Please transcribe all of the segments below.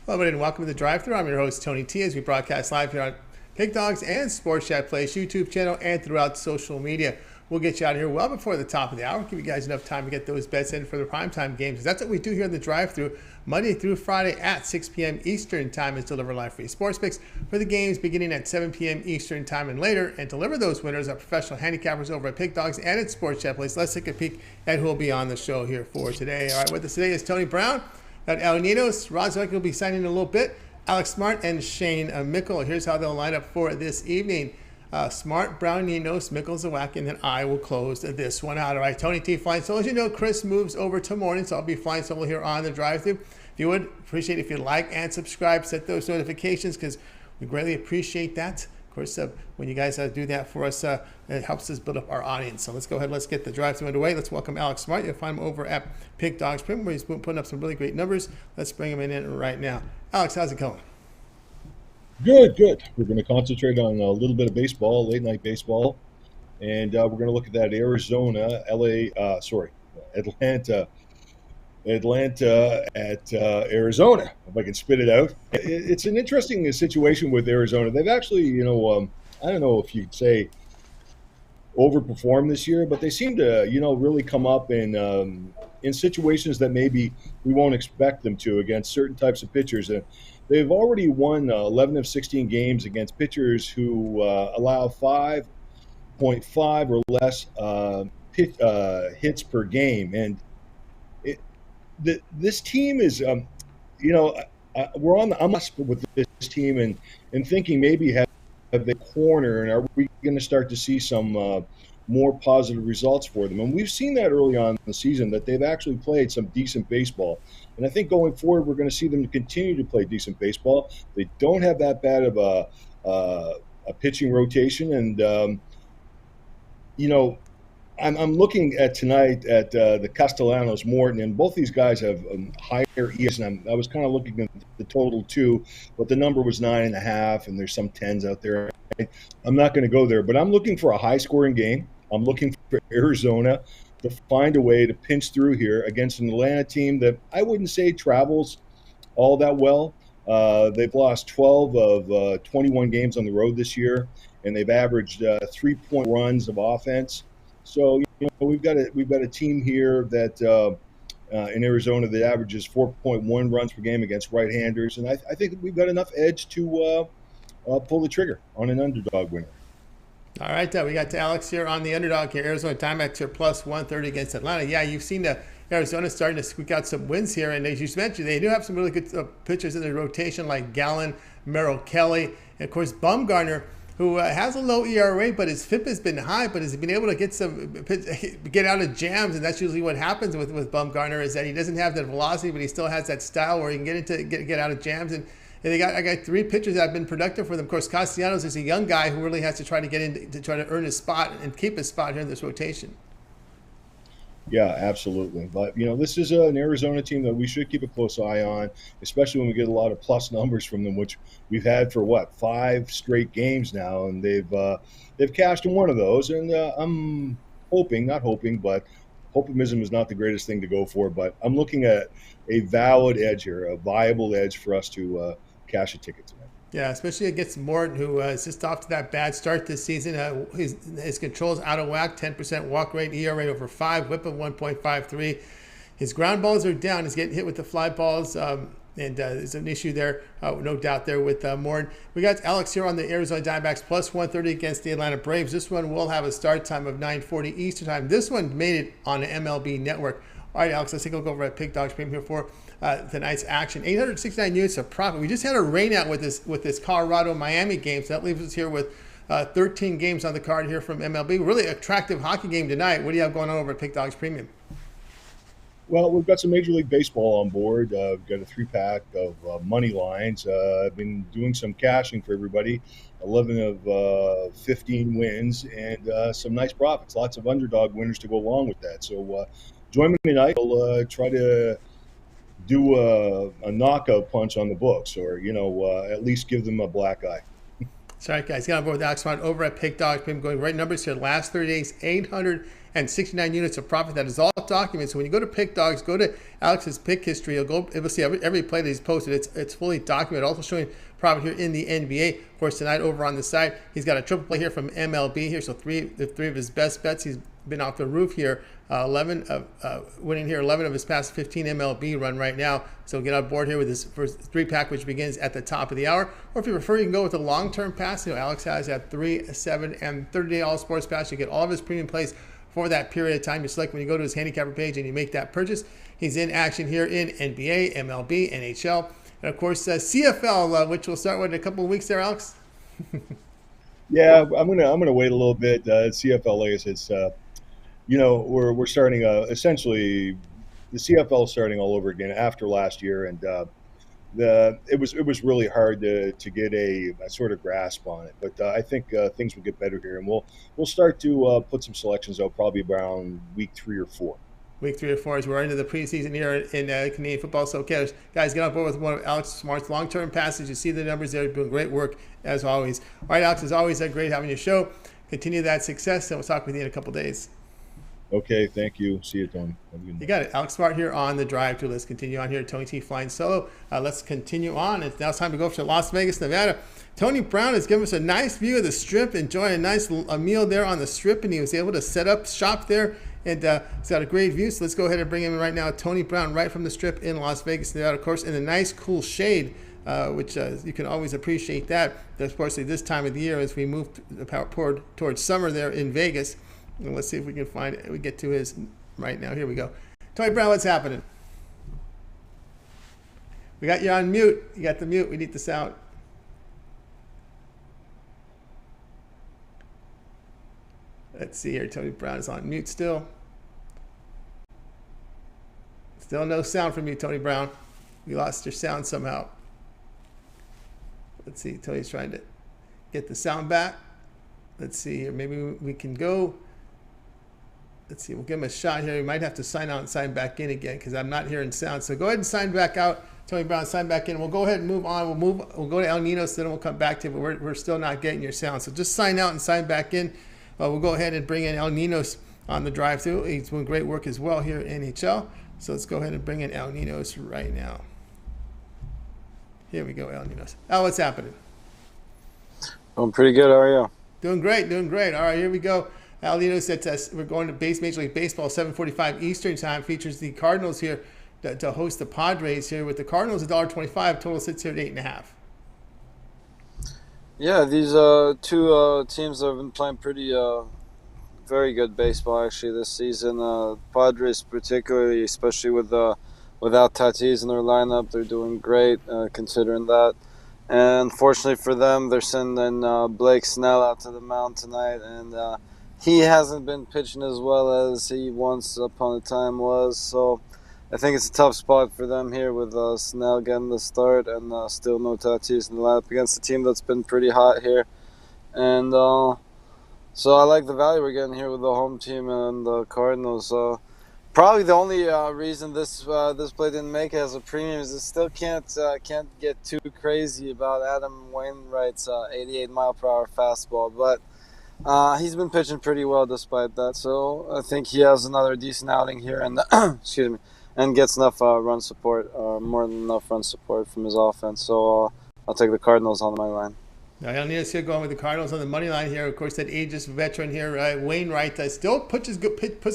Hello, everybody, and welcome to the Drive-Thru. I'm your host, Tony T, as we broadcast live here on Pig Dogs and Sports Chat Plays YouTube channel and throughout social media. We'll get you out of here well before the top of the hour. Give you guys enough time to get those bets in for the primetime games. That's what we do here in the Drive-Thru, Monday through Friday at 6 p.m. Eastern Time, is deliver live free sports picks for the games beginning at 7 p.m. Eastern Time and later. And deliver those winners are professional handicappers over at Pig Dogs and at Sports Chat Plays. Let's take a peek at who will be on the show here for today. All right, with us today is Tony Brown. Got Ninos, Zawacky will be signing in a little bit. Alex Smart and Shane Mickle. Here's how they'll line up for this evening. Smart, Brown, Ninos, Mickle, Zawacky, and then I will close this one out. All right, Tony T flying solo. As you know, Chris moves over to morning, so I'll be flying solo here on the Drive-Thru. If you would, appreciate it if you like and subscribe, set those notifications because we greatly appreciate that. Of course, when you guys do that for us, it helps us build up our audience. So let's go ahead. Let's get the Drive-Thru underway. Let's welcome Alex Smart. You'll find him over at Pig Dogs Print, where he's putting up some really great numbers. Let's bring him in right now. Alex, how's it going? Good, good. We're going to concentrate on a little bit of baseball, late night baseball, and we're going to look at that Atlanta at Arizona, if I can spit it out. It's an interesting situation with Arizona. They've actually, I don't know if you'd say overperformed this year, but they seem to, really come up in situations that maybe we won't expect them to against certain types of pitchers. And they've already won 11 of 16 games against pitchers who allow 5.5 or less hits per game. And this team is, we're on the cusp with this team and thinking maybe have the corner, and are we going to start to see some more positive results for them? And we've seen that early on in the season, that they've actually played some decent baseball. And I think going forward, we're going to see them continue to play decent baseball. They don't have that bad of a pitching rotation. And, I'm looking at tonight at the Castellanos, Morton, and both these guys have higher ES. And I was kind of looking at the total too, but the number was 9.5, and there's some 10s out there. I'm not going to go there, but I'm looking for a high-scoring game. I'm looking for Arizona to find a way to pinch through here against an Atlanta team that I wouldn't say travels all that well. They've lost 12 of 21 games on the road this year, and they've averaged 3-point runs of offense. So we've got a team here that in Arizona that averages 4.1 runs per game against right-handers, and I think we've got enough edge to pull the trigger on an underdog winner. All right, we got Alex here on the underdog here. Arizona Diamondbacks are plus 130 against Atlanta. Yeah, you've seen Arizona starting to squeak out some wins here, and as you mentioned, they do have some really good pitchers in their rotation like Gallen, Merrill Kelly, and of course Bumgarner, who has a low ERA, but his FIP has been high, but has been able to get out of jams, and that's usually what happens with Bumgarner, is that he doesn't have that velocity, but he still has that style where he can get out of jams. And I got three pitchers that have been productive for them. Of course, Castellanos is a young guy who really has to try to get in to try to earn his spot and keep his spot here in this rotation. Yeah, absolutely. But, this is an Arizona team that we should keep a close eye on, especially when we get a lot of plus numbers from them, which we've had for, 5 straight games now, and they've cashed in one of those. And I'm not hoping, but optimism is not the greatest thing to go for. But I'm looking at a valid edge here, a viable edge for us to cash a ticket tonight. Yeah, especially against Morton, who is just off to that bad start this season. His control's out of whack, 10% walk rate, ERA over 5, whip of 1.53. His ground balls are down. He's getting hit with the fly balls, and there's an issue there, no doubt there with Morton. We got Alex here on the Arizona Diamondbacks, plus 130 against the Atlanta Braves. This one will have a start time of 9:40 Eastern Time. This one made it on the MLB Network. All right, Alex, let's take a look over at Pig Dogs Premium here for tonight's action. 869 units of profit. We just had a rain out with this Colorado-Miami game, so that leaves us here with 13 games on the card here from MLB. Really attractive hockey game tonight. What do you have going on over at Pig Dogs Premium? Well, we've got some Major League Baseball on board. We've got a 3-pack of money lines. I've been doing some cashing for everybody. 11 of 15 wins and some nice profits. Lots of underdog winners to go along with that. So join me tonight. I'll try to do a knockout punch on the books, or at least give them a black eye. Sorry, guys. Get on board with Alex Smart over at Pig Dogs Premium. Going right numbers here. Last 30 days, 800 and 69 units of profit. That is all documented. So when you go to Pick Dogs, go to Alex's pick history. You'll see every play that he's posted. It's fully documented. Also showing profit here in the NBA. Of course, tonight over on the side, he's got a triple play here from MLB here. So three of his best bets. He's been off the roof here. Winning here 11 of his past 15 MLB run right now. So get on board here with his first 3-pack, which begins at the top of the hour. Or if you prefer, you can go with a long-term pass. Alex has that 3, 7, and 30-day all-sports pass. You get all of his premium plays for that period of time. You select when you go to his handicapper page and you make that purchase. He's in action here in NBA, MLB, NHL, and of course CFL, which we'll start with in a couple of weeks there, Alex. Yeah, I'm gonna wait a little bit. CFL is we're starting essentially the CFL starting all over again after last year, and it was really hard to get a sort of grasp on it. But I think things will get better here, and we'll start to put some selections out probably around week 3 or 4. Week 3 or 4 as we're into the preseason here in Canadian football. So, guys, get on board with one of Alex Smart's long-term passes. You see the numbers there, doing great work as always. All right, Alex, as always, great having your show. Continue that success, and we'll talk with you in a couple of days. Okay, thank you. See you, Tony. You got it. Alex Smart here on the drive to. Let's continue on here. Tony T flying solo. Let's continue on. It's now time to go to Las Vegas, Nevada. Tony Brown has given us a nice view of the Strip, enjoying a nice meal there on the Strip, and he was able to set up shop there. And he's got a great view, so let's go ahead and bring him in right now. Tony Brown, right from the Strip in Las Vegas, Nevada, of course, in a nice, cool shade, which you can always appreciate that, especially this time of the year as we move towards summer there in Vegas. And let's see if we can find it. We get to his right now. Here we go. Tony Brown, what's happening? We got you on mute. You got the mute. We need the sound. Let's see here. Tony Brown is on mute still. Still no sound from you, Tony Brown. We lost your sound somehow. Let's see. Tony's trying to get the sound back. Let's see here. Maybe we can go. Let's see. We'll give him a shot here. We might have to sign out and sign back in again because I'm not hearing sound. So go ahead and sign back out. Tony Brown, sign back in. We'll go ahead and move on. We'll go to El Ninos, then we'll come back to it. But we're still not getting your sound. So just sign out and sign back in. We'll go ahead and bring in El Ninos on the drive-thru. He's doing great work as well here in NHL. So let's go ahead and bring in El Ninos right now. Here we go, El Ninos. Al, what's happening? I'm pretty good. How are you? Doing great. All right, here we go. El Ninos, we're going to Major League Baseball, 7:45 Eastern Time. Features the Cardinals here to host the Padres here. With the Cardinals, $1.25. Total sits here at 8.5. Yeah, these two teams have been playing pretty very good baseball actually this season. Padres particularly, especially without Tatis in their lineup, they're doing great considering that. And fortunately for them, they're sending Blake Snell out to the mound tonight, and he hasn't been pitching as well as he once upon a time was. So I think it's a tough spot for them here with Snell getting the start and still no Tatis in the lineup against a team that's been pretty hot here. And so I like the value we're getting here with the home team and the Cardinals. Probably the only reason this play didn't make it as a premium is it still can't get too crazy about Adam Wainwright's 88-mile-per-hour fastball, but he's been pitching pretty well despite that. So I think he has another decent outing here, and excuse me, and gets enough run support, more than enough run support from his offense. So I'll take the Cardinals on the money line. Now, El Ninos here going with the Cardinals on the money line here. Of course, that ageless veteran here, Wainwright, still puts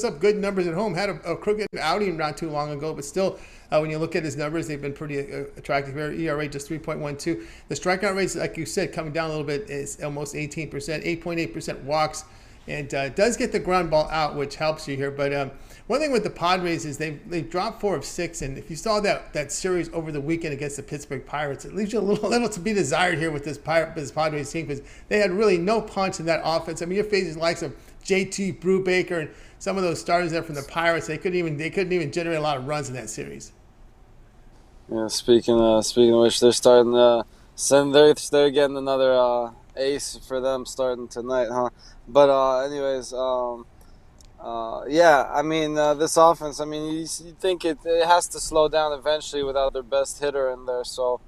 up good numbers at home. Had a crooked outing not too long ago, but still, when you look at his numbers, they've been pretty attractive here. ERA just 3.12. The strikeout rates, like you said, coming down a little bit, is almost 18%, 8.8% walks, and does get the ground ball out, which helps you here. But one thing with the Padres is they've dropped 4 of 6, and if you saw that series over the weekend against the Pittsburgh Pirates, it leaves you a little to be desired here with this Padres team because they had really no punch in that offense. I mean, you're facing the likes of JT Brubaker and some of those starters there from the Pirates. They couldn't even generate a lot of runs in that series. Yeah, speaking of which, they're starting they're getting another ace for them starting tonight, huh? But anyways. Yeah, I mean, this offense, I mean, you think it has to slow down eventually without their best hitter in there. So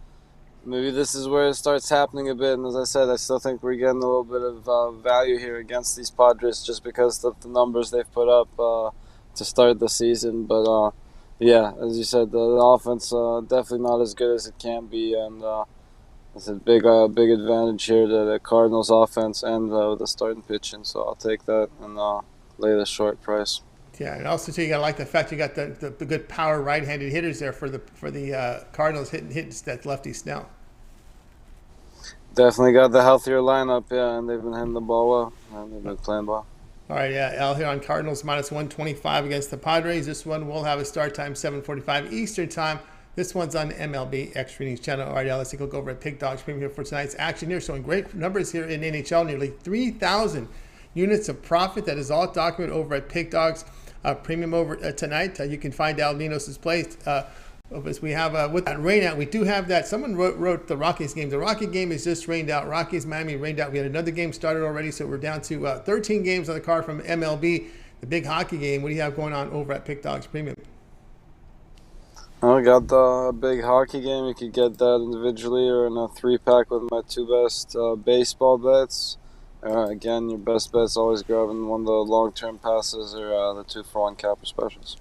maybe this is where it starts happening a bit. And as I said, I still think we're getting a little bit of value here against these Padres just because of the numbers they've put up to start the season. But yeah, as you said, the offense definitely not as good as it can be, and it's a big advantage here to the Cardinals offense and the starting pitching. So I'll take that and lay the short price. Yeah, and also too, you gotta like the fact you got the good power right-handed hitters there for the Cardinals hitting that lefty Snell. Definitely got the healthier lineup, yeah, and they've been hitting the ball well, and they've been playing well. All right, yeah, Al here on Cardinals minus 125 against the Padres. This one will have a start time 7:45 Eastern time. This one's on the MLB Extra Innings channel. All right, Al, let's take a look over at Pig Dogs Premium here for tonight's action here. Showing great numbers here in NHL, nearly 3,000 units of profit. That is all documented over at Pig Dogs Premium over tonight. You can find Al Ninos' place. As we have with that rain out, we do have that. Someone wrote the Rockies game. The Rocky game is just rained out. Rockies Miami rained out. We had another game started already, so we're down to 13 games on the card from MLB. The big hockey game. What do you have going on over at Pick Dogs Premium? I got the big hockey game. You could get that individually or in a 3-pack with my 2 best baseball bets. Again, your best bet's always grabbing one of the long-term passes or the 2-for-1 capper specials.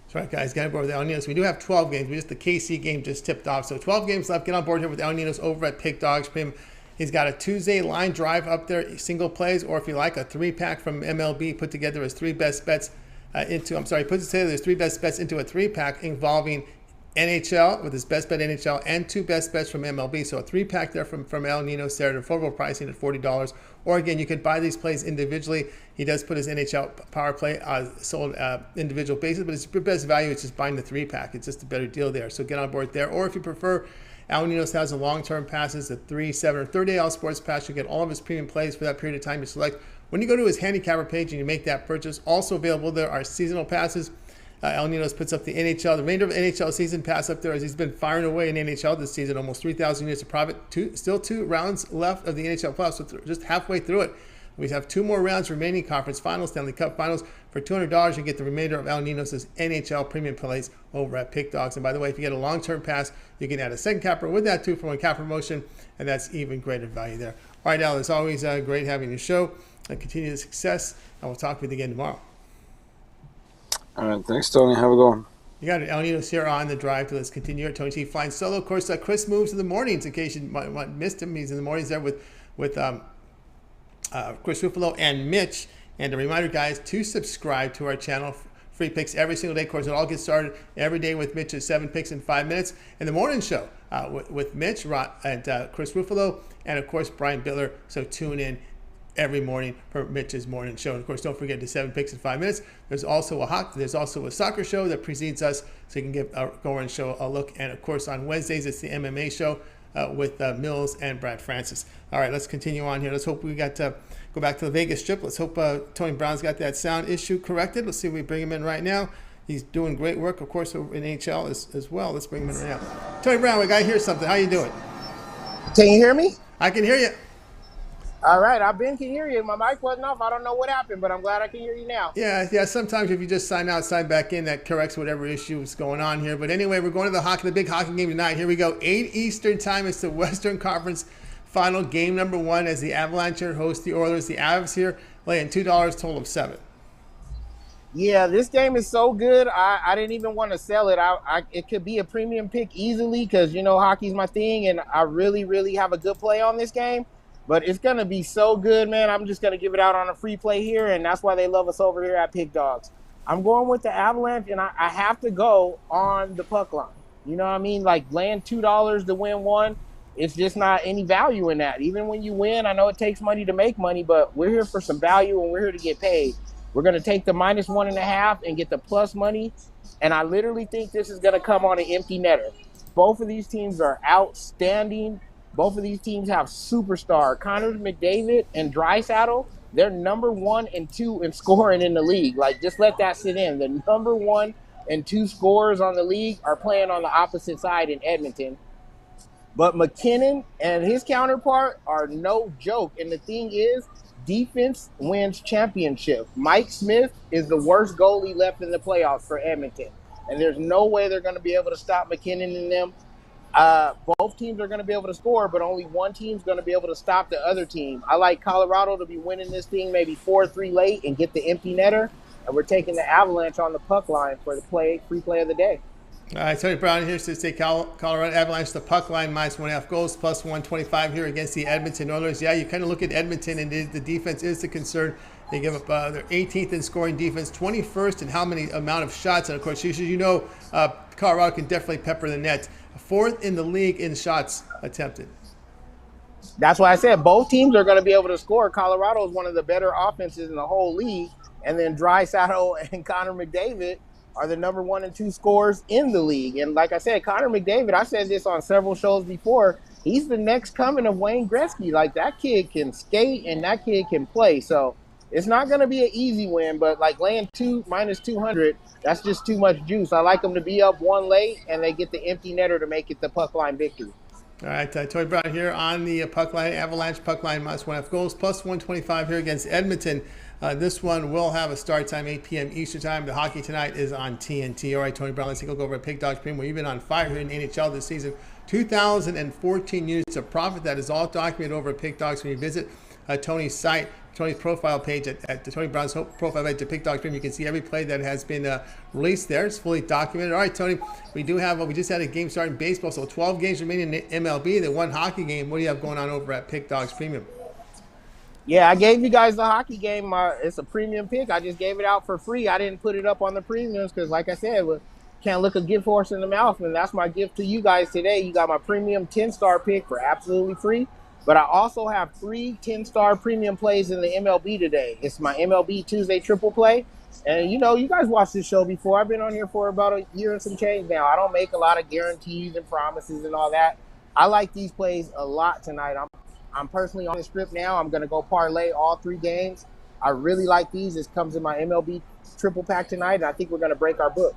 That's right, guys. Get on board with El Ninos. We do have 12 games. The KC game just tipped off. So 12 games left. Get on board here with El Ninos over at Pick Dogs Premium. He's got a Tuesday line drive up there, single plays, or if you like, a 3-pack from MLB put together his 3 best bets puts together his 3 best bets into a 3-pack involving NHL with his best bet NHL and 2 best bets from MLB. So a 3-pack there from El Ninos there at affordable pricing at $40. Or again, you can buy these plays individually. He does put his NHL power play sold individual basis, but his best value is just buying the 3-pack. It's just a better deal there. So get on board there. Or if you prefer, Al Ninos has a long-term passes, a 3, 7, or 30-day all sports pass. You get all of his premium plays for that period of time you select. When you go to his handicapper page and you make that purchase, also available there are seasonal passes. El Ninos puts up the remainder of the NHL season pass up there as he's been firing away in NHL this season, almost 3,000 units of profit. Still 2 rounds left of the NHL playoffs, so just halfway through it. We have 2 more rounds remaining, conference finals, Stanley Cup finals. For $200, you get the remainder of El Ninos' NHL premium plays over at Pick Dogs. And by the way, if you get a long-term pass, you can add a second capper with that 2-for-1 cap promotion, and that's even greater value there. All right, Al, it's always great having your show. Continue success, and we'll talk with you again tomorrow. All right, thanks, Tony. Have a good one. You got it. El Ninos here on the drive. Let's continue at Tony T flying solo. Of course, Chris moves in the mornings in case you might missed him. He's in the mornings there with Chris Ruffalo and Mitch. And a reminder, guys, to subscribe to our channel. Free picks every single day. Of course, it all gets started every day with Mitch's 7 picks in 5 minutes. And the morning show with Mitch and Chris Ruffalo and, of course, Brian Bittler. So tune in every morning for Mitch's morning show. And of course, don't forget the 7 picks in 5 minutes. There's also a soccer show that precedes us, so you can go and show a look. And of course, on Wednesdays, it's the MMA show with Mills and Brad Francis. All right, let's continue on here. Let's hope we got to go back to the Vegas Strip. Let's hope Tony Brown's got that sound issue corrected. Let's see if we bring him in right now. He's doing great work, of course, over in NHL as well. Let's bring him in right now. Tony Brown, we got to hear something. How you doing? Can you hear me? I can hear you. All right, can hear you. My mic wasn't off. I don't know what happened, but I'm glad I can hear you now. Yeah. Sometimes if you just sign out, sign back in, that corrects whatever issue is going on here. But anyway, we're going to the big hockey game tonight. Here we go. 8 Eastern time. It's the Western Conference Final game number 1 as the Avalanche here host the Oilers. The Avs here laying $2, total of 7. Yeah, this game is so good. I didn't even want to sell it. It could be a premium pick easily because, hockey's my thing, and I really, really have a good play on this game. But it's going to be so good, man. I'm just going to give it out on a free play here, and that's why they love us over here at Pig Dogs. I'm going with the Avalanche, and I have to go on the puck line. You know what I mean? Like, laying $2 to win 1, it's just not any value in that. Even when you win, I know it takes money to make money, but we're here for some value, and we're here to get paid. We're going to take the -1.5 and get the plus money, and I literally think this is going to come on an empty netter. Both of these teams are outstanding. Both of these teams have superstar Connor McDavid and Draisaitl. They're number 1 and 2 in scoring in the league. Like, just let that sit in. The number 1 and 2 scorers on the league are playing on the opposite side in Edmonton. But McKinnon and his counterpart are no joke. And the thing is, defense wins championship. Mike Smith is the worst goalie left in the playoffs for Edmonton. And there's no way they're going to be able to stop McKinnon and them. Both teams are going to be able to score, but only one team's going to be able to stop the other team. I like Colorado to be winning this thing maybe 4-3 late and get the empty netter. And we're taking the Avalanche on the puck line for the free play of the day. All right, Tony Brown here to say Colorado Avalanche, the puck line, -1.5 goals, plus 125 here against the Edmonton Oilers. Yeah, you kind of look at Edmonton, and the defense is the concern. They give up their 18th in scoring defense, 21st in how many amount of shots. And, of course, Colorado can definitely pepper the net. 4th in the league in shots attempted. That's why I said both teams are going to be able to score. Colorado is one of the better offenses in the whole league. And then Draisaitl and Connor McDavid are the number 1 and 2 scorers in the league. And like I said, Connor McDavid, I said this on several shows before, he's the next coming of Wayne Gretzky. Like, that kid can skate and that kid can play. So it's not going to be an easy win, but like laying -200, that's just too much juice. I like them to be up 1 late, and they get the empty netter to make it the puck line victory. All right, Tony Brown here on the puck line, Avalanche puck line, -1.5 goals, plus 125 here against Edmonton. This one will have a start time, 8 p.m. Eastern time. The hockey tonight is on TNT. All right, Tony Brown, let's take a look over at Pig Dogs Premium, where you've been on fire here in the NHL this season. 2,014 units of profit. That is all documented over at Pig Dogs. When you visit Tony's site, Tony's profile page at Tony Brown's profile page at Pig Dogs Premium, you can see every play that has been released there. It's fully documented. All right, Tony, we just had a game start in baseball, so 12 games remaining in MLB, the 1 hockey game. What do you have going on over at Pig Dogs Premium? Yeah, I gave you guys the hockey game. It's a premium pick. I just gave it out for free. I didn't put it up on the premiums because, like I said, can't look a gift horse in the mouth, and that's my gift to you guys today. You got my premium 10-star pick for absolutely free, but I also have 3 10-star premium plays in the MLB today. It's my MLB Tuesday triple play, and you guys watched this show before. I've been on here for about a year and some change now. I don't make a lot of guarantees and promises and all that. I like these plays a lot tonight. I'm personally on the script now. I'm going to go parlay all 3 games. I really like these. This comes in my MLB triple pack tonight, and I think we're going to break our book.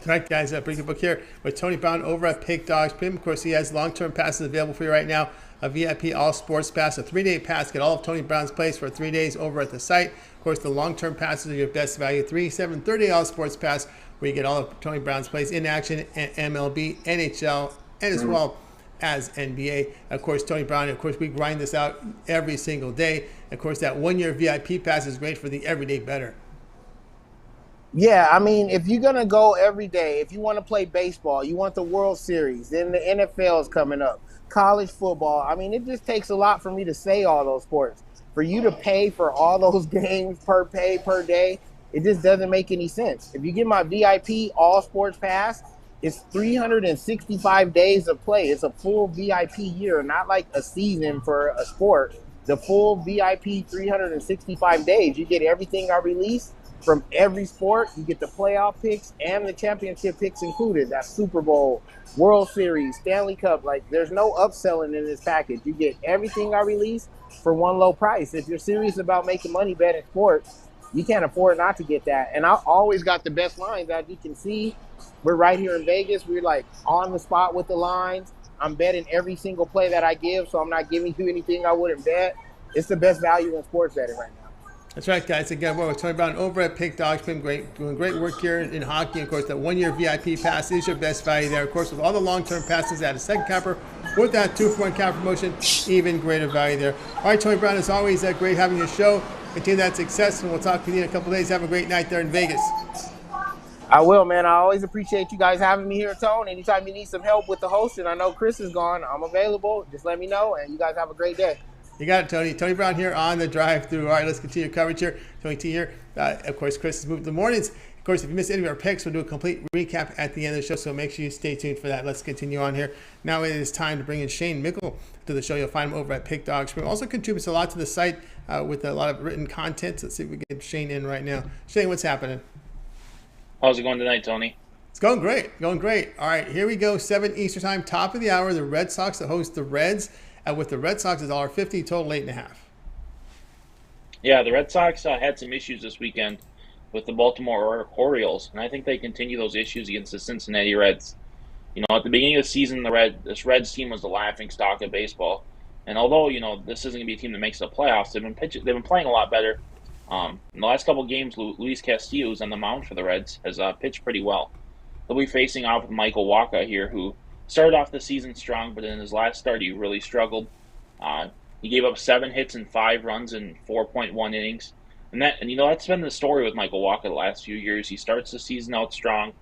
All right, guys, break the book here with Tony Brown over at Pig Dogs Premium. Of course, he has long-term passes available for you right now. A VIP All Sports Pass, a 3-day pass. Get all of Tony Brown's plays for 3 days over at the site. Of course, the long-term passes are your best value. 3, 7, 30 All Sports Pass, where you get all of Tony Brown's plays in action, MLB, NHL, and as well as NBA. Of course, Tony Brown, of course, we grind this out every single day. Of course, that 1-year VIP pass is great for the everyday bettor. Yeah, I mean, if you're going to go every day, if you want to play baseball, you want the World Series, then the NFL is coming up, college football. I mean, it just takes a lot for me to say all those sports. For you to pay for all those games per day, it just doesn't make any sense. If you get my VIP All Sports Pass, it's 365 days of play. It's a full VIP year, not like a season for a sport. The full VIP 365 days. You get everything I release from every sport. You get the playoff picks and the championship picks included. That's Super Bowl, World Series, Stanley Cup. Like, there's no upselling in this package. You get everything I release for one low price. If you're serious about making money betting sports, you can't afford not to get that. And I always got the best lines. As you can see, we're right here in Vegas. We're like on the spot with the lines. I'm betting every single play that I give, so I'm not giving you anything I wouldn't bet. It's the best value in sports betting right now. That's right, guys. Again, we're with Tony Brown over at Pig Dogs. Been doing great work here in hockey. Of course, that 1-year VIP pass is your best value there. Of course, with all the long-term passes at a second capper, with that 2-for-1 cap promotion, even greater value there. All right, Tony Brown, as always, great having your show. Continue that success, and we'll talk with you in a couple of days. Have a great night there in Vegas. I will, man. I always appreciate you guys having me here, Tone. Anytime you need some help with the hosting, I know Chris is gone. I'm available. Just let me know, and you guys have a great day. You got it, Tony. Tony Brown here on the drive-through. All right, let's continue coverage here. Tony T here. Of course, Chris has moved to the mornings. Of course, if you missed any of our picks, we'll do a complete recap at the end of the show, so make sure you stay tuned for that. Let's continue on here. Now it is time to bring in Shane Mickle to the show. You'll find him over at Pig Dogs. He also contributes a lot to the site with a lot of written content. Let's see if we can get Shane in right now. Shane, what's happening? How's it going tonight, Tony? It's going great. Going great. All right, here we go. 7 Eastern time, top of the hour. The Red Sox to host the Reds. With the Red Sox, $1.50, total 8.5. Yeah, the Red Sox had some issues this weekend with the Baltimore Orioles, and I think they continue those issues against the Cincinnati Reds. You know, at the beginning of the season, this Reds team was the laughing stock of baseball. And although, you know, this isn't going to be a team that makes the playoffs, they've been playing a lot better. In the last couple of games, Luis Castillo, who's on the mound for the Reds, has pitched pretty well. They'll be facing off with Michael Wacha here, who started off the season strong, but in his last start, he really struggled. He gave up 7 hits and 5 runs in 4.1 innings. And that's been the story with Michael Wacha the last few years. He starts the season out strong,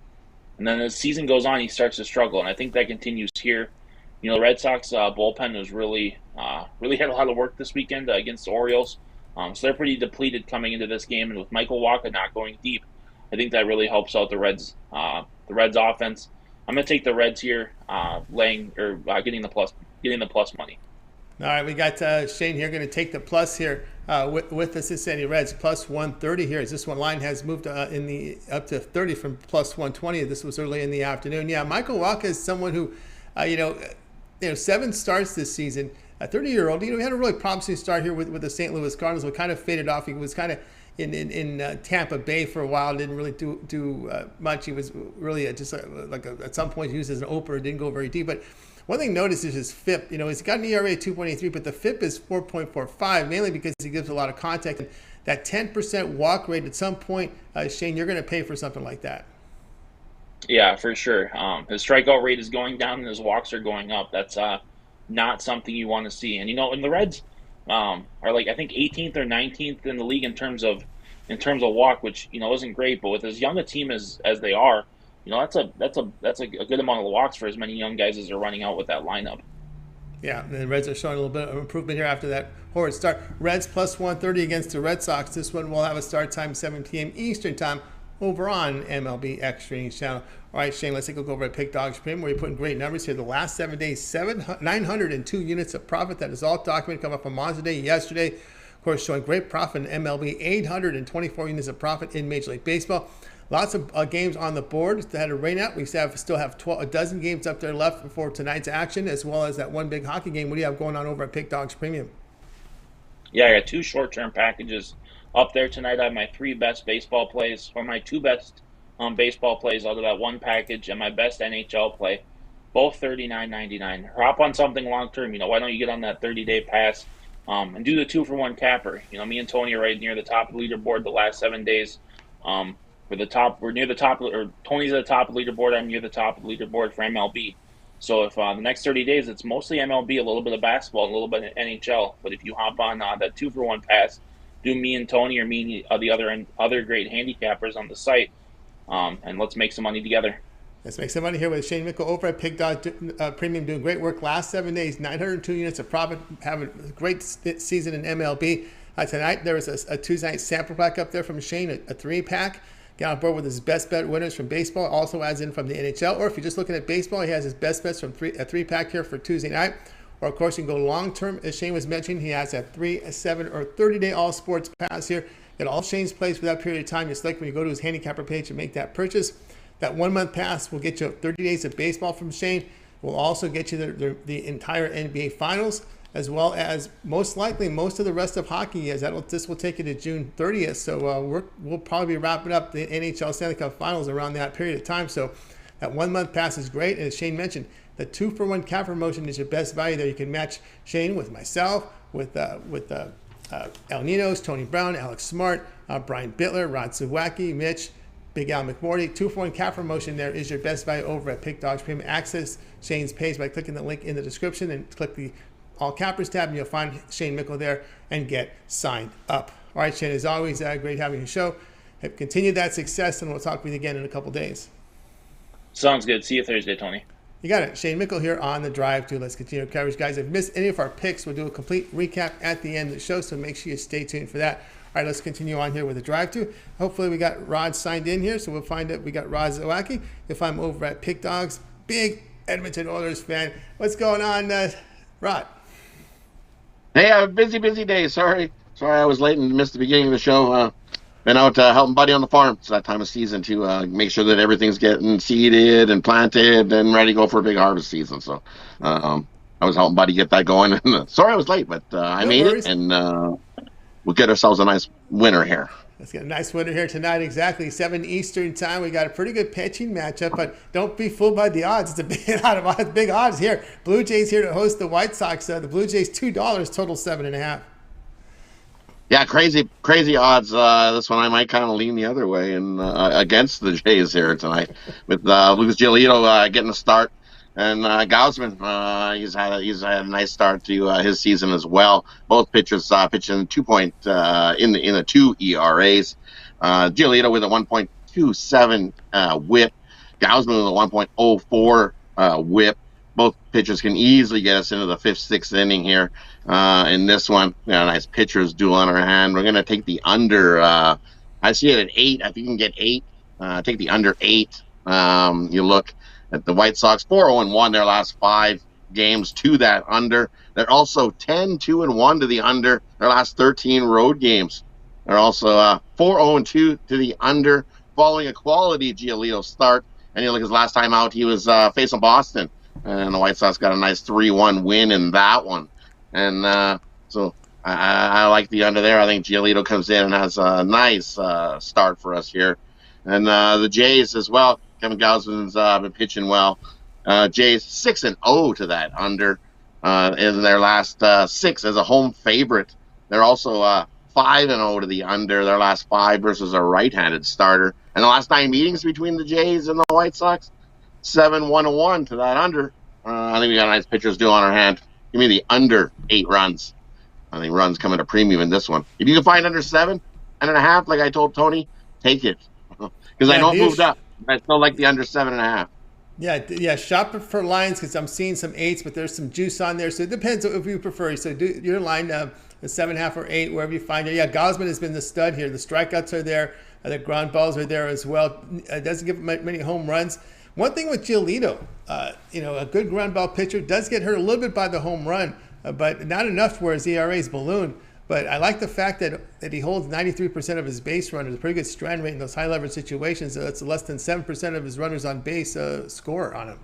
and then as the season goes on, he starts to struggle. And I think that continues here. The Red Sox bullpen was really had a lot of work this weekend against the Orioles. So they're pretty depleted coming into this game, and with Michael Wacha not going deep, I think that really helps out the Reds offense. I'm going to take the Reds here, getting the plus money. All right, we got Shane here going to take the plus here with the Cincinnati Reds, plus 130 here. As this one line has moved up to 30 from plus 120. This was early in the afternoon. Yeah, Michael Wacha is someone who, 7 starts this season. A 30-year-old, he had a really promising start here with the St. Louis Cardinals, but kind of faded off. He was kind of in Tampa Bay for a while, didn't really do much. He was really at some point used as an opener, didn't go very deep. But one thing noticed is his FIP. He's got an ERA of 2.83, but the FIP is 4.45, mainly because he gives a lot of contact. And that 10% walk rate at some point, Shane, you're going to pay for something like that. Yeah, for sure. His strikeout rate is going down and his walks are going up. That's not something you want to see. And and the Reds are I think 18th or 19th in the league in terms of walk, which isn't great. But with as young a team as they are, that's a good amount of walks for as many young guys as are running out with that lineup. Yeah, and the Reds are showing a little bit of improvement here after that horrid start. Reds plus 130 against the Red Sox. This one will have a start time 7 p.m. Eastern time over on MLB Extra Innings channel. All right, Shane, let's take a look over at Pick Dogs Premium, where you're putting great numbers here. The last 7 days, 902 units of profit. That is all documented. Come up on Monster Day yesterday. Of course, showing great profit in MLB, 824 units of profit in Major League Baseball. Lots of games on the board that had a rain out. We still have a dozen games up there left for tonight's action, as well as that one big hockey game. What do you have going on over at Pick Dogs Premium? Yeah, I got 2 short-term packages up there tonight. I have my 3 best baseball plays, or my 2 best baseball plays out of that one package, and my best NHL play, both $39.99. Hop on something long-term. Why don't you get on that 30-day pass and do the 2-for-1 capper? Me and Tony are right near the top of the leaderboard the last 7 days. We're near the top, or Tony's at the top of the leaderboard. I'm near the top of the leaderboard for MLB. So if the next 30 days, it's mostly MLB, a little bit of basketball, a little bit of NHL. But if you hop on that 2-for-1 pass, do me and Tony or me and the other great handicappers on the site, and let's make some money together. Let's make some money here with Shane Mickle over at Pick Dog Premium, doing great work. Last 7 days, 902 units of profit, having a great season in MLB. Tonight, there was a Tuesday night sample pack up there from Shane, a 3-pack. Get on board with his best bet winners from baseball, also adds in from the NHL. Or if you're just looking at baseball, he has his best bets from a 3-pack here for Tuesday night. Or, of course, you can go long-term, as Shane was mentioning. He has a 3, 7, or 30-day all-sports pass here. Get all Shane's plays for that period of time. You select when you go to his handicapper page and make that purchase. That 1-month pass will get you 30 days of baseball from Shane. Will also get you the entire NBA Finals, as well as most likely most of the rest of hockey. This will take you to June 30th. So we'll probably be wrapping up the NHL Stanley Cup Finals around that period of time. So that 1-month pass is great. And as Shane mentioned, the 2-for-1 cap promotion is your best value there. You can match Shane with myself, with El Ninos, Tony Brown, Alex Smart, Brian Bittler, Rod Zawacky, Mitch, Big Al McMorty. 2-for-1 cap promotion there is your best value over at Pick Dogs Premium. Access Shane's page by clicking the link in the description and click the All Cappers tab, and you'll find Shane Mickle there and get signed up. All right, Shane, as always, great having you show. Continue that success, and we'll talk with you again in a couple days. Sounds good. See you Thursday, Tony. You got it. Shane Mickle here on The Drive to. Let's continue our coverage. Guys, if you missed any of our picks, we'll do a complete recap at the end of the show, so make sure you stay tuned for that. All right, let's continue on here with The Drive to. Hopefully we got Rod signed in here, so we'll find out we got Rod Zawacky. If I'm over at Pick Dogs, big Edmonton Oilers fan. What's going on, Rod? Hey, a busy day. Sorry I was late and missed the beginning of the show. Been out helping Buddy on the farm. It's that time of season to make sure that everything's getting seeded and planted and ready to go for a big harvest season. So I was helping Buddy get that going. Sorry I was late, but I made it, and we'll get ourselves a nice winner here. Let's get a nice winner here tonight. Exactly 7 Eastern time. We got a pretty good pitching matchup, but don't be fooled by the odds. It's a big odds here. Blue Jays here to host the White Sox. The Blue Jays $2, total 7.5. Yeah, crazy odds. This one I might kind of lean the other way and against the Jays here tonight with Lucas Giolito getting a start. And Gausman, he's had a nice start to his season as well. Both pitchers pitching 2 in the 2 ERAs. Giolito with a 1.27 WHIP. Gausman with a 1.04 WHIP. Both pitchers can easily get us into the 5th, 6th inning here in this one. Nice pitchers duel on our hand. We're going to take the under. I see it at 8. If you can get 8, take the under 8. You look at the White Sox, 4-0-1 their last 5 games to that under. They're also 10-2-1 to the under their last 13 road games. They're also 4-0-2 to the under following a quality Giolito start. And you look, his last time out, he was facing Boston. And the White Sox got a nice 3-1 win in that one. And so I like the under there. I think Giolito comes in and has a nice start for us here. And the Jays as well. Kevin Gausman's been pitching well. Jays 6-0 to that under in their last 6 as a home favorite. They're also 5-0 to the under their last 5 versus a right-handed starter. And the last 9 meetings between the Jays and the White Sox, 7-1-1 to that under. I think we got a nice pitchers duel on our hand. Give me the under 8 runs. I think runs come at a premium in this one. If you can find under 7.5, like I told Tony, take it. Because I know it moved up. I still like the under 7.5. Yeah. Shop for lines because I'm seeing some 8s, but there's some juice on there. So it depends if you prefer. So do your line the 7.5 or 8, wherever you find it. Yeah, Gausman has been the stud here. The strikeouts are there. The ground balls are there as well. Doesn't give many home runs. One thing with Giolito, a good ground ball pitcher does get hurt a little bit by the home run, but not enough where his ERA's balloon. But I like the fact that he holds 93% of his base runners, a pretty good strand rate in those high leverage situations. That's less than 7% of his runners on base score on him.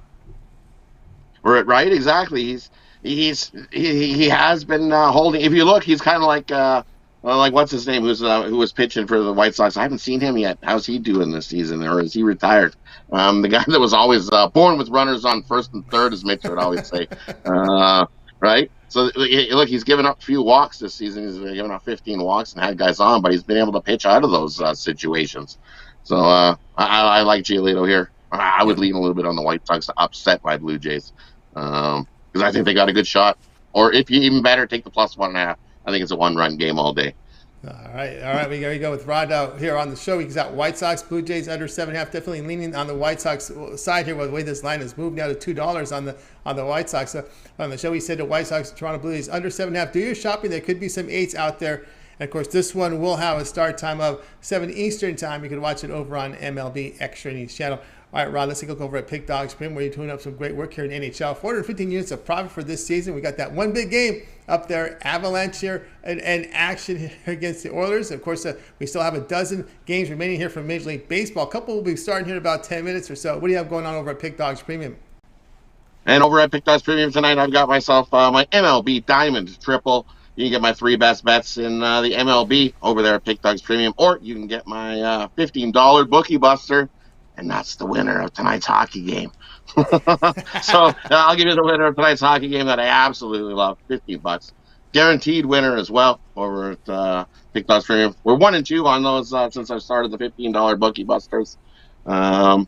Right, exactly. He has been holding. If you look, he's kind of like what's his name, who was pitching for the White Sox. I haven't seen him yet. How's he doing this season, or is he retired? The guy that was always born with runners on first and third, as Mitch would always say. Right. So look, he's given up a few walks this season. He's given up 15 walks and had guys on, but he's been able to pitch out of those situations. So I like Giolito here. I would lean a little bit on the White Sox to upset my Blue Jays because I think they got a good shot. Or if you even better, take the plus 1.5. I think it's a 1-run game all day. All right. We go with Rod here on the show. He's got White Sox, Blue Jays under 7.5. Definitely leaning on the White Sox side here. With the way this line has moved now to $2 on the White Sox. So on the show, he said the White Sox, Toronto Blue Jays under 7.5. Do your shopping. There could be some 8s out there. And of course, this one will have a start time of 7 Eastern time. You can watch it over on MLB Extra News channel. All right, Rod, let's take a look over at Pick Dogs Prim, where you're doing up some great work here in NHL. 415 units of profit for this season. We got that one big game up there, Avalanche here, and action here against the Oilers. Of course, we still have a dozen games remaining here from Major League Baseball. A couple will be starting here in about 10 minutes or so. What do you have going on over at Pick Dogs Premium? And over at Pick Dogs Premium tonight, I've got myself my MLB Diamond Triple. You can get my 3 best bets in the MLB over there at Pick Dogs Premium, or you can get my $15 Bookie Buster. And that's the winner of tonight's hockey game. So I'll give you the winner of tonight's hockey game that I absolutely love, $50. Guaranteed winner as well over at Pick Dogs Premium. We're 1-2 on those since I started the $15 Bookie Busters. But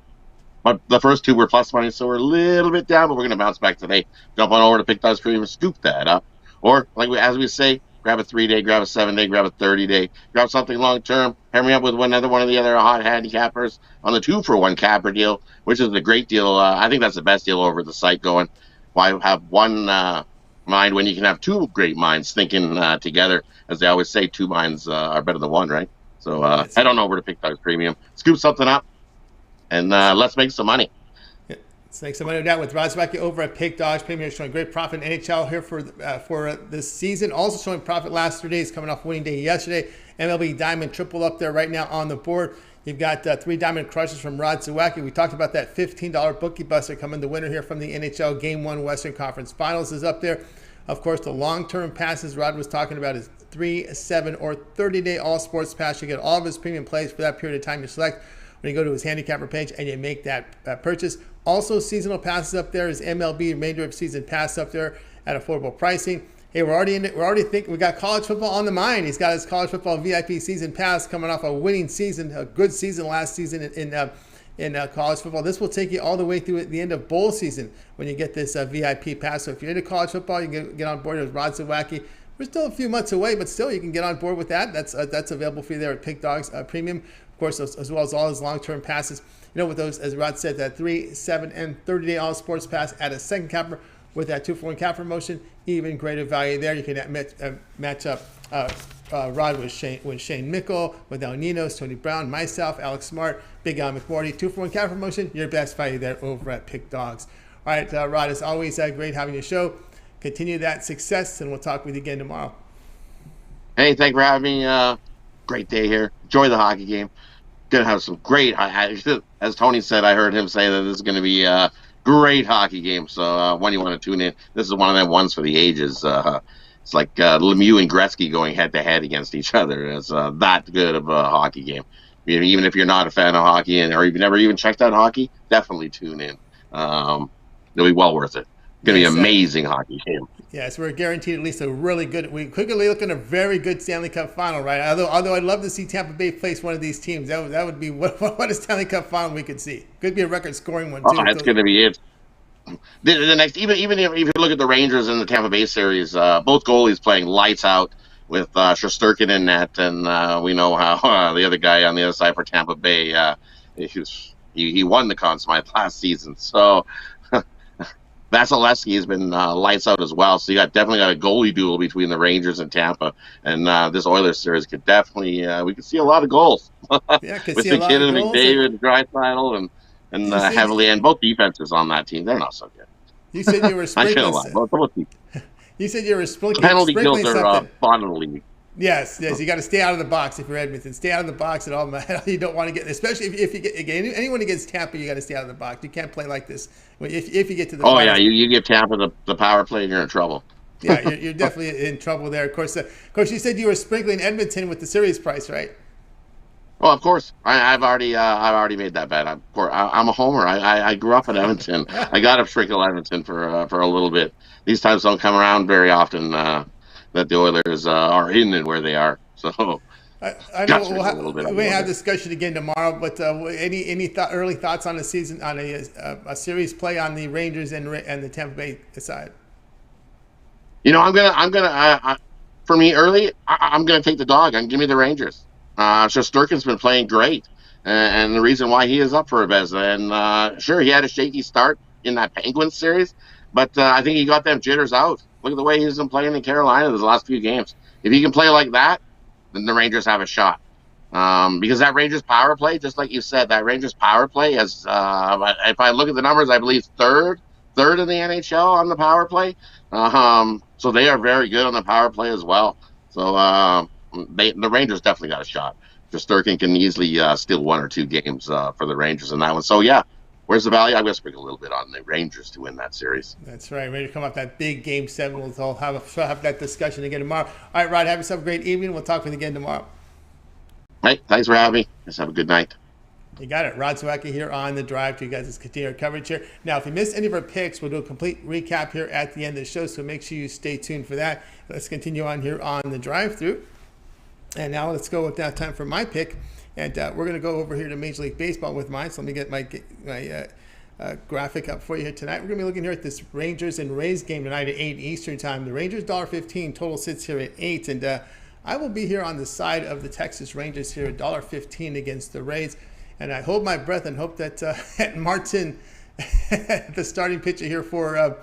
the first 2 were plus money, so we're a little bit down, but we're going to bounce back today. Jump on over to Pick Dogs Premium and scoop that up. Or, as we say, grab a 3-day, grab a 7-day, grab a 30-day, grab something long-term. Pair me up with another one of the other hot handicappers on the 2-for-1 capper deal, which is a great deal. I think that's the best deal over the site going. Why have one mind when you can have 2 great minds thinking together? As they always say, 2 minds are better than 1, right? So head on over to Pick Dogs Premium, scoop something up, and let's make some money. Let's make some money with Rod Zawacky over at Pick Dogs Premium, showing great profit in NHL here for this season. Also showing profit last 3 days, coming off winning day yesterday. MLB Diamond Triple up there right now on the board. You've got 3 Diamond Crushes from Rod Zawacky. We talked about that $15 Bookie Buster coming. The winner here from the NHL Game 1 Western Conference Finals is up there. Of course, the long-term passes Rod was talking about is 3, 7, or 30-day all-sports pass. You get all of his premium plays for that period of time you select when you go to his handicapper page and you make that purchase. Also, seasonal passes up there is MLB remainder of season pass up there at affordable pricing. Hey, we're already in it. We're already thinking we got college football on the mind. He's got his college football VIP season pass coming off a winning season, a good season last season in college football. This will take you all the way through the end of bowl season when you get this VIP pass. So if you're into college football, you can get on board with Rod Zawacky. We're still a few months away, but still you can get on board with that. That's available for you there at Pick Dogs Premium, of course, as well as all his long-term passes. With those, as Rod said, that 3, 7, and 30-day all sports pass at a second capper with that 2-for-1 cap promotion, even greater value there. You can match up Rod with Shane Mickle, with Ninos, Tony Brown, myself, Alex Smart, Big Al McMorty, 2-for-1 cap promotion, your best value there over at Pick Dogs. All right, Rod, it's always great having your show. Continue that success, and we'll talk with you again tomorrow. Hey, thanks for having me. Great day here. Enjoy the hockey game. Gonna have some great, as Tony said, I heard him say that this is going to be a great hockey game. So when you want to tune in, this is one of them ones for the ages. It's like Lemieux and Gretzky going head-to-head against each other. It's that good of a hockey game. Even if you're not a fan of hockey or you've never even checked out hockey, definitely tune in. It'll be well worth it. Going to be an amazing hockey game. Yes, we're guaranteed at least a really good. We quickly look at a very good Stanley Cup final, right? Although I'd love to see Tampa Bay face one of these teams. That would be what a Stanley Cup final we could see. Could be a record-scoring one too. Oh, that's going to be it. The next, even if you look at the Rangers in the Tampa Bay series, both goalies playing lights out with Shesterkin in net, and we know how the other guy on the other side for Tampa Bay, he won the Conn Smythe last season, so. Vasilevsky has been lights out as well, so you definitely got a goalie duel between the Rangers and Tampa, and this Oilers series could definitely we could see a lot of goals. Yeah, with McKinnon, McDavid, Draisaitl, and heavily, and both defenses on that team, they're not so good. You said you were sprinkling. You said you were sprinkling. Penalty kills are fun in the league. Yes, you got to stay out of the box if you're Edmonton. Stay out of the box at all. You don't want to get, especially if you get anyone against Tampa, you got to stay out of the box. You can't play like this if you get to the. Oh yeah, you give Tampa the power play, and you're in trouble. Yeah, you're definitely in trouble there. Of course, you said you were sprinkling Edmonton with the series price, right? Well, of course, I've already made that bet. I'm a homer. I grew up in Edmonton. I got to sprinkle Edmonton for a little bit. These times don't come around very often. That the Oilers are in and where they are. So I know we may have discussion again tomorrow, but any early thoughts on the season, on a series play on the Rangers and the Tampa Bay side? I'm gonna for me early, I'm gonna take the dog and give me the Rangers. Shesterkin's been playing great, and the reason why he is up for a Vezina. And sure, he had a shaky start in that Penguins series, but I think he got them jitters out. Look at the way he's been playing in Carolina the last few games. If he can play like that, then the Rangers have a shot. Because that Rangers power play, just like you said, that Rangers power play is, if I look at the numbers, I believe third in the NHL on the power play. So they are very good on the power play as well. So the Rangers definitely got a shot. Shesterkin can easily steal 1 or 2 games for the Rangers in that one. So yeah. Where's the value? I'm going to sprinkle a little bit on the Rangers to win that series. That's right. Ready to come up that big Game 7. We'll have that discussion again tomorrow. All right, Rod, have yourself a great evening. We'll talk with you again tomorrow. Hey, thanks for having me. Just have a good night. You got it. Rod Zawacky here on The Drive to you guys' continued coverage here. Now, if you missed any of our picks, we'll do a complete recap here at the end of the show, so make sure you stay tuned for that. Let's continue on here on The Drive-Thru. And now let's go with that time for my pick. And we're going to go over here to Major League Baseball with mine. So let me get my graphic up for you here tonight. We're going to be looking here at this Rangers and Rays game tonight at 8 Eastern time. The Rangers $1.15, total sits here at 8. And I will be here on the side of the Texas Rangers here at $1.15 against the Rays. And I hold my breath and hope that Martin, the starting pitcher here for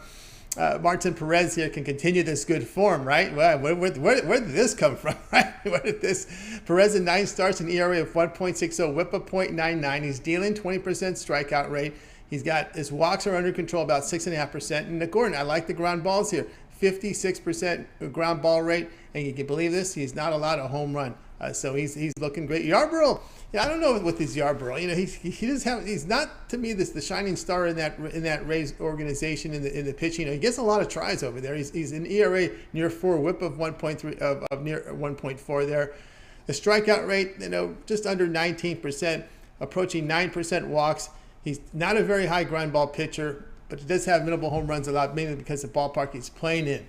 Martin Perez here, can continue this good form, right? Well, where did this come from, right? Where did this? Perez in 9 starts, an ERA of 1.60, whip of 0.99. He's dealing 20% strikeout rate. He's got his walks are under control, about 6.5%. And Gordon, I like the ground balls here, 56% ground ball rate. And you can believe this, he's not allowed a home run. So he's looking great. Yarborough, I don't know with this Yarborough. He's not to me the shining star in that Rays organization in the pitching. He gets a lot of tries over there. He's an ERA near 4, whip of 1.3 of near 1.4 there. The strikeout rate, just under 19%, approaching 9% walks. He's not a very high ground ball pitcher, but he does have minimal home runs allowed, mainly because of the ballpark he's playing in.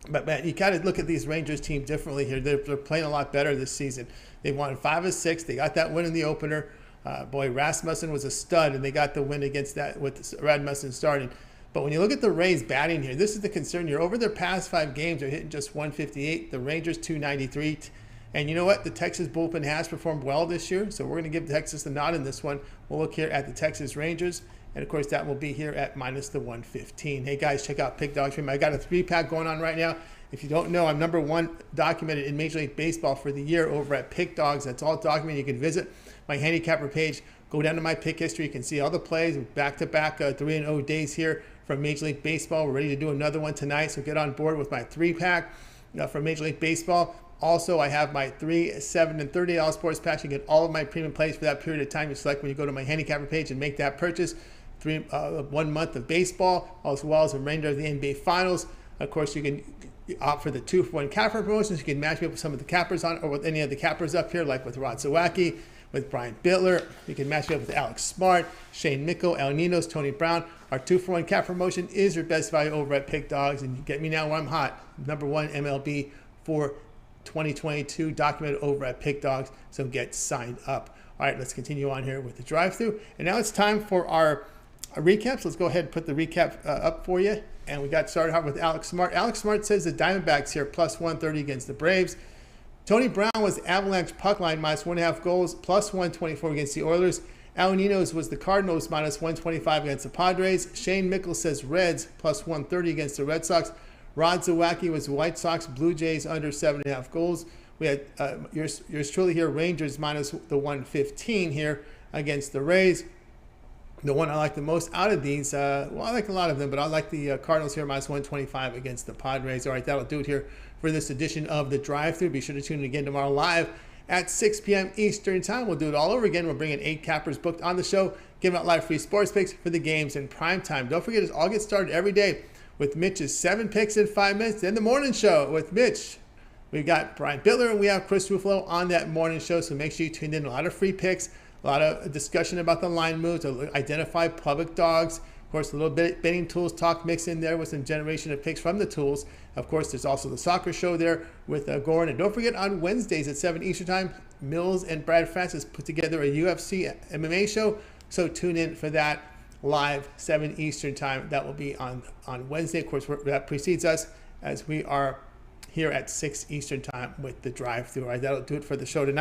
But man, you got to look at these Rangers team differently here. They're playing a lot better this season. They won 5 of 6. They got that win in the opener Boy, Rasmussen was a stud, and they got the win against that with Rasmussen starting. But when you look at the Rays batting here, this is the concern here. Over their past 5 games, they're hitting just 158. The Rangers 293. And you know what? The Texas bullpen has performed well this year, so we're going to give Texas the nod in this one. We'll look here at the Texas Rangers, and of course that will be here at minus the 115. Hey guys, check out Pick Dogs. I got a 3-pack going on right now. If you don't know, I'm number 1 documented in Major League Baseball for the year over at Pick Dogs. That's all documented. You can visit my handicapper page. Go down to my pick history. You can see all the plays, back-to-back 3-0 days here from Major League Baseball. We're ready to do another one tonight, so get on board with my 3-pack from Major League Baseball. Also, I have my 3, $7, and $30 sports packs. You get all of my premium plays for that period of time you select when you go to my handicapper page and make that purchase. 1 month of baseball, as well as the remainder of the NBA Finals. Of course, you can opt for the 2-for-1 capper promotions. You can match me up with some of the cappers on, or with any of the cappers up here, like with Rod Zawacky, with Brian Bittler. You can match me up with Alex Smart, Shane Mickle, Ninos, Tony Brown. Our 2-for-1 cap promotion is your best value over at Pick Dogs, and you get me now when I'm hot. Number 1 MLB for 2022, documented over at Pick Dogs. So get signed up. All right, let's continue on here with the drive-through. And now it's time for our recaps. Let's go ahead and put the recap up for you. And we got started out with Alex Smart. Alex Smart says the Diamondbacks here plus 130 against the Braves. Tony Brown was Avalanche puck line minus 1.5 goals, plus 124 against the Oilers. Ninos was the Cardinals minus 125 against the Padres. Shane Mickle says Reds plus 130 against the Red Sox. Rod Zawacky was White Sox Blue Jays under 7.5 goals. We had yours truly here, Rangers minus the 115 here against the Rays. The one I like the most out of these, well, I like a lot of them, but I like the Cardinals here minus 125 against the Padres. All right, that'll do it here for this edition of the Drive-Thru. Be sure to tune in again tomorrow live at 6 p.m. Eastern Time. We'll do it all over again. We're bringing 8 cappers booked on the show, giving out live free sports picks for the games in prime time. Don't forget, it's all get started every day with Mitch's 7 picks in 5 minutes. Then the morning show with Mitch. We've got Brian Bittler and we have Chris Ruffalo on that morning show, so make sure you tune in. A lot of free picks, a lot of discussion about the line moves, to identify public dogs. Of course, a little bit betting tools talk mixed in there with some generation of picks from the tools. Of course, there's also the soccer show there with Goran. And don't forget, on Wednesdays at 7 Eastern Time, Mills and Brad Francis put together a UFC MMA show. So tune in for that live, 7 Eastern Time. That will be on Wednesday. Of course, that precedes us as we are here at 6 Eastern Time with the Drive-Thru. All right, that'll do it for the show tonight.